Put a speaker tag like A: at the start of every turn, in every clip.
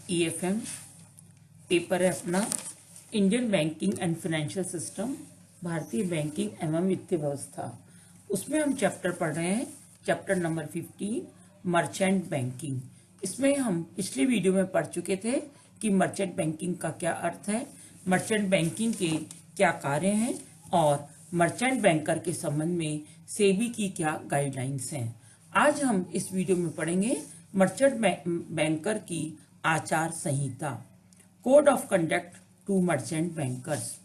A: EFM paper है अपना Indian banking and financial system, भारतीय बैंकिंग एवं वित्तीय व्यवस्था। उसमें हम चैप्टर पढ़ रहे हैं, चैप्टर नंबर 15 मर्चेंट बैंकिंग। इसमें हम पिछली वीडियो में पढ़ चुके थे कि मर्चेंट बैंकिंग का क्या अर्थ है, मर्चेंट बैंकिंग के क्या कार्य हैं और मर्चेंट बैंकर के संबंध में सेबी की क्या गाइडलाइंस हैं। आज हम इस वीडियो में पढ़ेंगे मर्चेंट बैंकर की आचार संहिता, code of conduct to merchant bankers.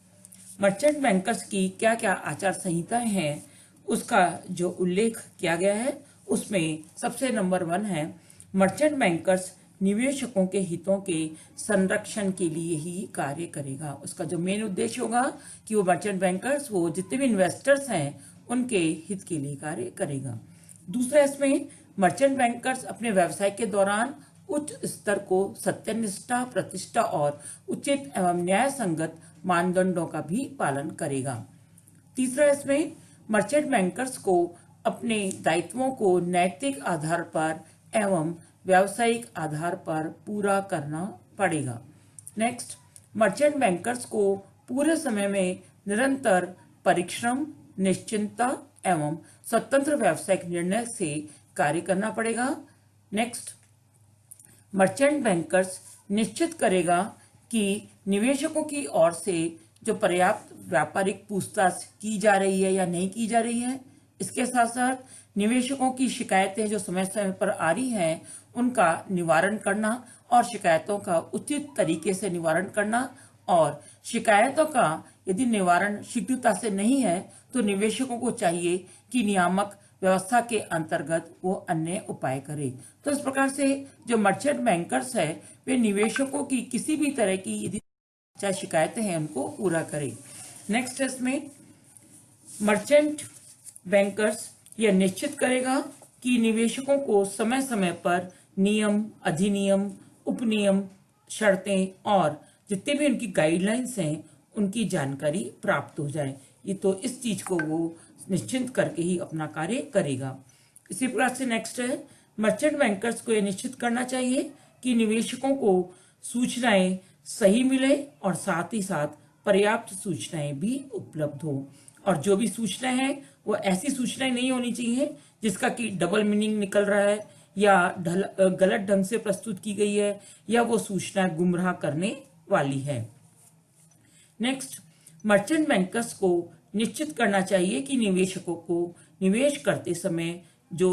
A: Merchant bankers की क्या क्या आचार संहिताएं हैं उसका जो उल्लेख किया गया है उसमें सबसे नंबर 1 है मर्चेंट बैंकर्स निवेशकों के हितों के संरक्षण के लिए ही कार्य करेगा। उसका जो मेन उद्देश्य होगा कि वो मर्चेंट बैंकर्स वो जितने भी इन्वेस्टर्स हैं उनके हित के लिए कार्य करेगा। दूसरा, इसमें मर्चेंट बैंकर्स अपने व्यवसाय के दौरान उच्च स्तर को सत्यनिष्ठा, प्रतिष्ठा और उचित एवं न्याय संगत मानदंडों का भी पालन करेगा। तीसरा, इसमें मर्चेंट बैंकर्स को अपने दायित्वों को नैतिक आधार पर एवं व्यावसायिक आधार पर पूरा करना पड़ेगा। नेक्स्ट, मर्चेंट बैंकर्स को पूरे समय में निरंतर परिश्रम, निश्चिंतता एवं स्वतंत्र व्यावसायिक निर्णय से कार्य करना पड़ेगा। नेक्स्ट, मर्चेंट बैंकर्स निश्चित करेगा कि निवेशकों की ओर से जो पर्याप्त व्यापारिक पूछताछ की जा रही है या नहीं की जा रही है। इसके साथ साथ निवेशकों की शिकायतें जो समय समय पर आ रही हैं उनका निवारण करना और शिकायतों का उचित तरीके से निवारण करना, और शिकायतों का यदि निवारण शीघ्रता से नहीं है तो निवेशकों को चाहिए कि नियामक व्यवस्था के अंतर्गत वो अन्य उपाय करे। तो इस प्रकार से जो मर्चेंट बैंकर्स है वे निवेशकों की किसी भी तरह की यदि चाहे शिकायतें हैं उनको पूरा करे। नेक्स्ट, इसमें मर्चेंट बैंकर्स यह निश्चित करेगा कि निवेशकों को समय समय पर नियम, अधिनियम, उपनियम, शर्तें और जितने भी उनकी गाइडलाइंस हैं उनकी जानकारी प्राप्त हो जाए। ये तो इस चीज को वो निश्चित करके ही अपना कार्य करेगा। इसी प्रकार से नेक्स्ट है मर्चेंट बैंकर्स को यह निश्चित करना चाहिए कि निवेशकों को सूचनाएं सही मिले और साथ ही साथ पर्याप्त सूचनाएं भी उपलब्ध हो, और जो भी सूचनाएं हैं वो ऐसी सूचनाएं नहीं होनी चाहिए जिसका कि डबल मीनिंग निकल रहा है या गलत ढंग से प्रस्तुत की गई है या वो सूचना गुमराह करने वाली है। नेक्स्ट, मर्चेंट बैंकर्स को निश्चित करना चाहिए कि निवेशकों को निवेश करते समय जो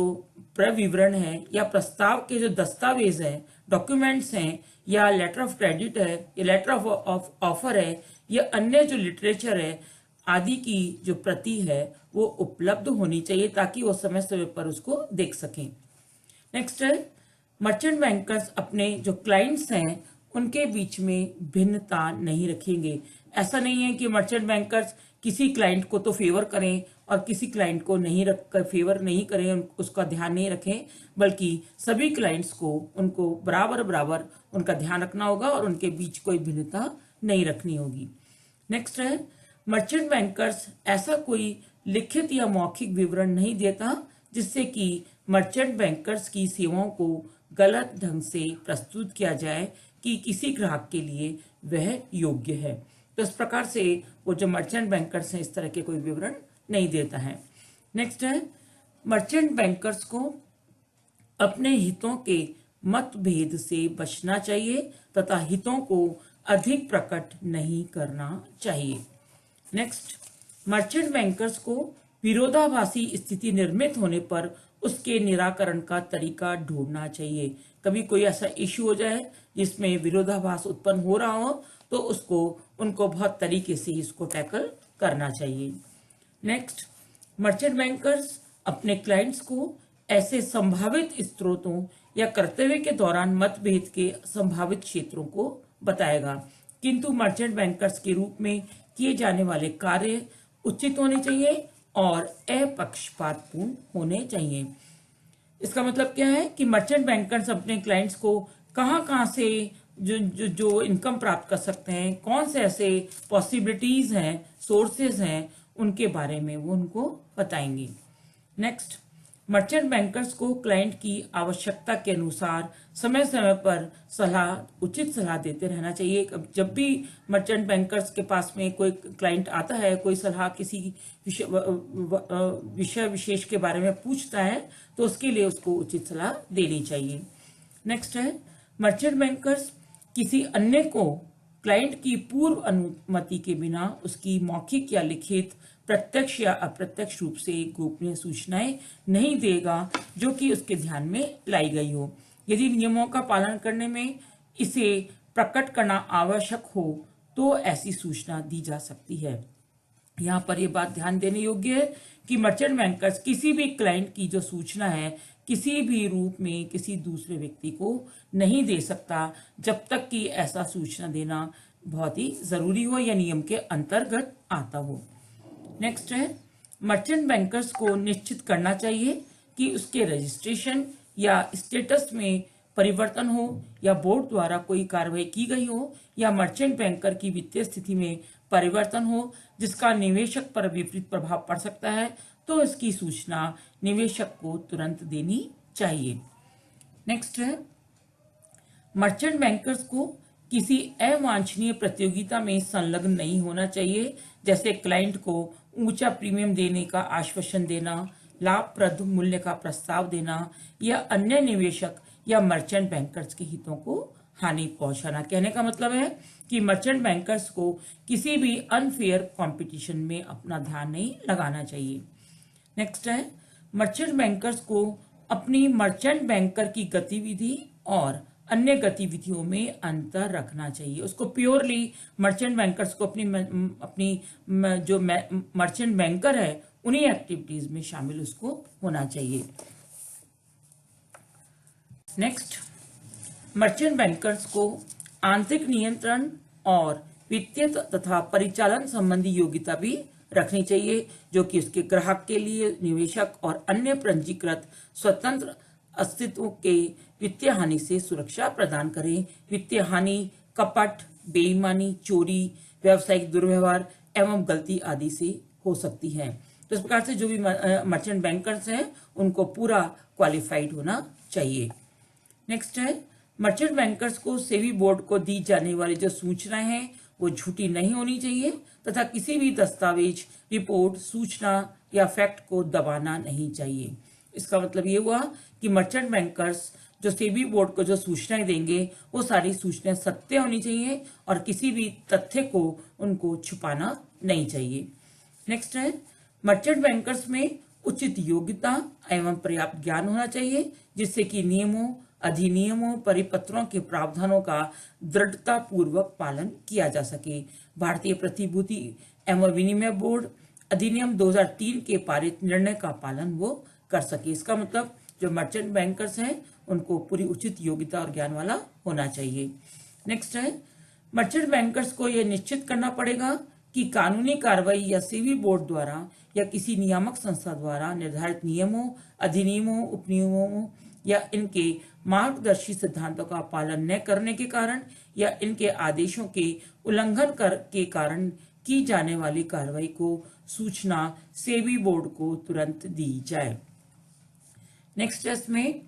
A: प्रविवरण है या प्रस्ताव के जो दस्तावेज हैं, डॉक्यूमेंट्स हैं या लेटर ऑफ क्रेडिट है या लेटर ऑफ ऑफर है या अन्य जो लिटरेचर है आदि की जो प्रति है वो उपलब्ध होनी चाहिए ताकि वो समय समय पर उसको देख सकें। नेक्स्ट है मर्चेंट बैंकर्स अपने जो क्लाइंट्स हैं उनके बीच में भिन्नता नहीं रखेंगे। ऐसा नहीं है कि मर्चेंट बैंकर्स किसी क्लाइंट को तो फेवर करें और किसी क्लाइंट को नहीं रख फेवर नहीं करें, उसका ध्यान नहीं रखें, बल्कि सभी क्लाइंट्स को उनको बराबर बराबर उनका ध्यान रखना होगा और उनके बीच कोई भिन्नता नहीं रखनी होगी। नेक्स्ट है मर्चेंट बैंकर्स ऐसा कोई लिखित या मौखिक विवरण नहीं देता जिससे कि मर्चेंट बैंकर्स की सेवाओं को गलत ढंग से प्रस्तुत किया जाए कि किसी ग्राहक के लिए वह योग्य है। तो इस प्रकार से वो जो मर्चेंट बैंकर्स हैं इस तरह के कोई विवरण नहीं देता है। नेक्स्ट है मर्चेंट बैंकर्स को अपने हितों के मतभेद से बचना चाहिए तथा हितों को अधिक प्रकट नहीं करना चाहिए। नेक्स्ट, मर्चेंट बैंकर्स को विरोधाभासी स्थिति निर्मित होने पर उसके निराकरण का तरीका ढूंढना चाहिए। कभी कोई ऐसा इश्यू हो जाए जिसमें विरोधाभास उत्पन्न हो रहा हो तो उनको बहुत तरीके से इसको टैकल करना चाहिए। नेक्स्ट, मर्चेंट बैंकर्स अपने क्लाइंट्स को ऐसे संभावित स्रोतों या कर्तव्य के दौरान मतभेद के संभावित क्षेत्रों को बताएगा, किंतु मर्चेंट बैंकर्स के रूप में किए जाने वाले कार्य उचित होने चाहिए और अपक्षपातपूर्ण होने चाहिए। इसका मतलब क्या है कि मर्चेंट बैंकर्स अपने क्लाइंट्स को कहां से जो इनकम प्राप्त कर सकते हैं, कौन से ऐसे पॉसिबिलिटीज हैं, सोर्सेज हैं, उनके बारे में वो उनको बताएंगे। नेक्स्ट, मर्चेंट बैंकर्स को क्लाइंट की आवश्यकता के अनुसार समय समय पर उचित सलाह देते रहना चाहिए। जब भी मर्चेंट बैंकर्स के पास में कोई क्लाइंट आता है, कोई सलाह किसी विषय विशेष के बारे में पूछता है, तो उसके लिए उसको उचित सलाह देनी चाहिए। नेक्स्ट है, मर्चेंट बैंकर्स किसी अन्य को क्लाइंट की पूर्व अनुमति के बिना उसकी मौखिक या लिखित, प्रत्यक्ष या अप्रत्यक्ष रूप से गोपनीय सूचनाएं नहीं देगा जो कि उसके ध्यान में लाई गई हो। यदि नियमों का पालन करने में इसे प्रकट करना आवश्यक हो तो ऐसी सूचना दी जा सकती है। यहाँ पर यह बात ध्यान देने योग्य है कि मर्चेंट बैंकर्स किसी भी क्लाइंट की जो सूचना है किसी भी रूप में किसी दूसरे व्यक्ति को नहीं दे सकता जब तक कि ऐसा सूचना देना बहुत ही जरूरी हो या नियम के अंतर्गत आता हो। नेक्स्ट है, मर्चेंट बैंकर्स को निश्चित करना चाहिए कि उसके रजिस्ट्रेशन या स्टेटस में परिवर्तन हो या बोर्ड द्वारा कोई कार्रवाई की गई हो या मर्चेंट बैंकर की वित्तीय स्थिति में परिवर्तन हो जिसका निवेशक पर विपरीत प्रभाव पड़ सकता है, तो इसकी सूचना निवेशक को तुरंत देनी चाहिए। नेक्स्ट है, मर्चेंट बैंकर्स को किसी अवांछनीय प्रतियोगिता में संलग्न नहीं होना चाहिए, जैसे क्लाइंट को ऊंचा प्रीमियम देने का आश्वासन देना, लाभप्रद मूल्य का प्रस्ताव देना या अन्य निवेशक या मर्चेंट बैंकर्स के हितों को हानि पहुंचाना। कहने का मतलब है कि मर्चेंट बैंकर्स को किसी भी अनफेयर कंपटीशन में अपना ध्यान नहीं लगाना चाहिए। नेक्स्ट है, मर्चेंट बैंकर्स को अपनी मर्चेंट बैंकर की गतिविधि और अन्य गतिविधियों में अंतर रखना चाहिए। उसको प्योरली मर्चेंट बैंकर्स को अपनी जो मर्चेंट बैंकर है उन्हीं एक्टिविटीज में शामिल उसको होना चाहिए। नेक्स्ट, मर्चेंट बैंकर्स को आंतरिक नियंत्रण और वित्तीय तथा परिचालन संबंधी योग्यता भी रखनी चाहिए जो कि उसके ग्राहक के लिए निवेशक और अन्य पंजीकृत स्वतंत्र अस्तित्व के वित्तीय हानि से सुरक्षा प्रदान करें। वित्तीय हानि कपट, बेईमानी, चोरी, व्यावसायिक दुर्व्यवहार एवं गलती आदि से हो सकती है। तो इस प्रकार से जो भी मर्चेंट बैंकर्स हैं उनको पूरा क्वालिफाइड होना चाहिए। नेक्स्ट है, मर्चेंट बैंकर्स को सेबी बोर्ड को दी जाने वाली जो सूचनाएं हैं वो झूठी नहीं होनी चाहिए तथा किसी भी दस्तावेज, रिपोर्ट, सूचना या फैक्ट को दबाना नहीं चाहिए। इसका मतलब ये हुआ कि मर्चेंट बैंकर्स जो सेबी बोर्ड को जो सूचनाएं देंगे वो सारी सूचनाएं सत्य होनी चाहिए और किसी भी तथ्य को उनको छुपाना नहीं चाहिए। नेक्स्ट है, मर्चेंट बैंकर्स में उचित योग्यता एवं पर्याप्त ज्ञान होना चाहिए जिससे कि नियमों, अधिनियमों, परिपत्रों के प्रावधानों का दृढ़ता पूर्वक पालन किया जा सके। भारतीय प्रतिभूति एवं विनिमय बोर्ड अधिनियम 2003 के पारित निर्णय का पालन वो कर सके। इसका मतलब जो मर्चेंट बैंकर्स हैं उनको पूरी उचित योग्यता और ज्ञान वाला होना चाहिए। नेक्स्ट है, मर्चेंट बैंकर्स को यह निश्चित करना पड़ेगा कि कानूनी कार्रवाई या सेबी बोर्ड द्वारा या किसी नियामक संस्था द्वारा निर्धारित नियमों, अधिनियमों, उपनियमों या इनके मार्गदर्शी सिद्धांतों का पालन न करने के कारण या इनके आदेशों के उल्लंघन के कारण की जाने वाली कार्रवाई को सूचना सेबी बोर्ड को तुरंत दी जाए। नेक्स्ट टेस्ट में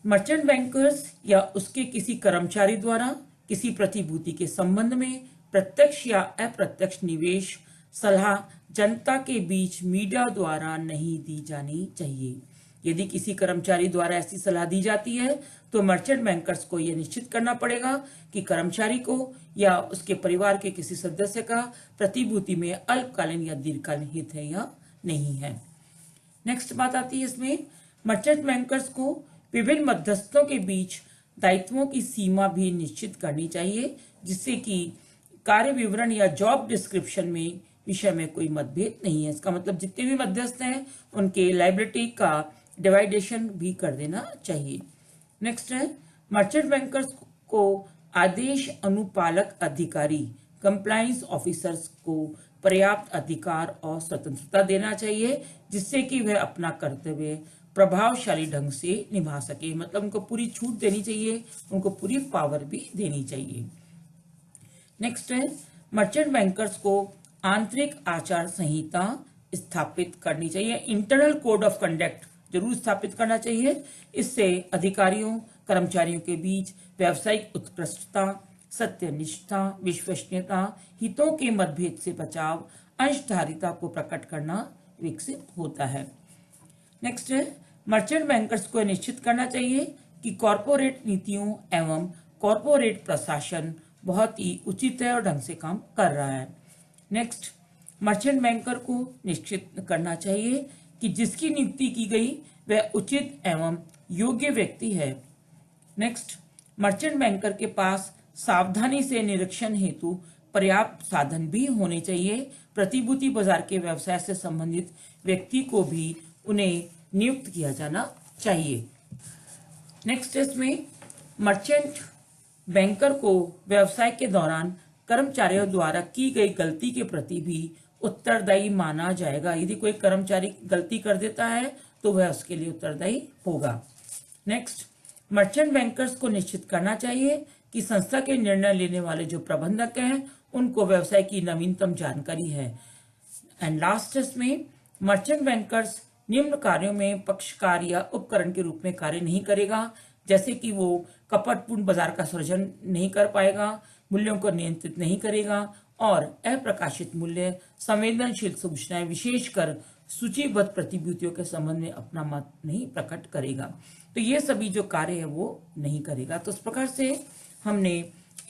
A: मर्चेंट बैंकर्स या उसके किसी कर्मचारी द्वारा किसी प्रतिभूति के संबंध में प्रत्यक्ष या अप्रत्यक्ष निवेश सलाह जनता के बीच मीडिया द्वारा नहीं दी जानी चाहिए। यदि किसी कर्मचारी द्वारा ऐसी सलाह दी जाती है तो मर्चेंट बैंकर्स को यह निश्चित करना पड़ेगा कि कर्मचारी को या उसके परिवार के किसी सदस्य का प्रतिभूति में अल्पकालीन या दीर्घकालीन हित है या नहीं है। नेक्स्ट बात आती है इसमें, मर्चेंट बैंकर्स को विभिन्न मध्यस्थों के बीच दायित्वों की सीमा भी निश्चित करनी चाहिए जिससे कि कार्य विवरण या जॉब डिस्क्रिप्शन में विषय में कोई मतभेद नहीं है। इसका मतलब जितने भी मध्यस्थ हैं उनके लायबिलिटी का डिवाइडेशन भी कर देना चाहिए। नेक्स्ट है, मर्चेंट बैंकर्स को आदेश अनुपालक अधिकारी, कंप्लायंस ऑफिसर्स को पर्याप्त अधिकार और स्वतंत्रता देना चाहिए जिससे कि वह अपना कर्तव्य प्रभावशाली ढंग से निभा सके। मतलब उनको पूरी छूट देनी चाहिए, उनको पूरी पावर भी देनी चाहिए। नेक्स्ट है, मर्चेंट बैंकर्स को आंतरिक आचार संहिता स्थापित करनी चाहिए। इंटरनल कोड ऑफ कंडक्ट जरूर स्थापित करना चाहिए। इससे अधिकारियों कर्मचारियों के बीच व्यावसायिक उत्कृष्टता, सत्यनिष्ठा, विश्वसनीयता, हितों के मतभेद से बचाव, अंशधारिता को प्रकट करना विकसित होता है। नेक्स्ट है, मर्चेंट बैंकर्स को निश्चित करना चाहिए कि कॉरपोरेट नीतियों एवं कॉरपोरेट प्रशासन बहुत ही उचित है और ढंग से काम कर रहा है। नेक्स्ट, मर्चेंट बैंकर को निश्चित करना चाहिए कि जिसकी नियुक्ति की गई वह उचित एवं योग्य व्यक्ति है। नेक्स्ट, मर्चेंट बैंकर के पास सावधानी से निरीक्षण हेतु पर्याप्त साधन भी होने चाहिए। प्रतिभूति बाजार के व्यवसाय से संबंधित व्यक्ति को भी उन्हें नियुक्त किया जाना चाहिए। नेक्स्ट, इसमें मर्चेंट बैंकर को व्यवसाय के दौरान कर्मचारियों द्वारा की गई गलती के प्रति भी उत्तरदायी माना जाएगा। यदि कोई कर्मचारी गलती कर देता है तो वह उसके लिए उत्तरदायी होगा। नेक्स्ट, मर्चेंट बैंकर्स को निश्चित करना चाहिए कि संस्था के निर्णय लेने वाले जो प्रबंधक हैं उनको व्यवसाय की नवीनतम जानकारी है। एंड लास्ट, इसमें मर्चेंट बैंकर्स निम्न कार्यों में पक्षकार या उपकरण के रूप में कार्य नहीं करेगा, जैसे कि वो कपटपूर्ण बाजार का सृजन नहीं कर पाएगा, मूल्यों को नियंत्रित नहीं करेगा और अप्रकाशित मूल्य, संवेदनशील सूचनाएं, विशेषकर सूचीबद्ध प्रतिभूतियों के संबंध में अपना मत नहीं प्रकट करेगा। तो ये सभी जो कार्य है वो नहीं करेगा। तो इस प्रकार से हमने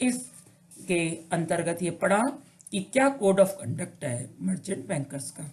A: इसके अंतर्गत ये पढ़ा कि क्या कोड ऑफ कंडक्ट है मर्चेंट बैंकर्स का।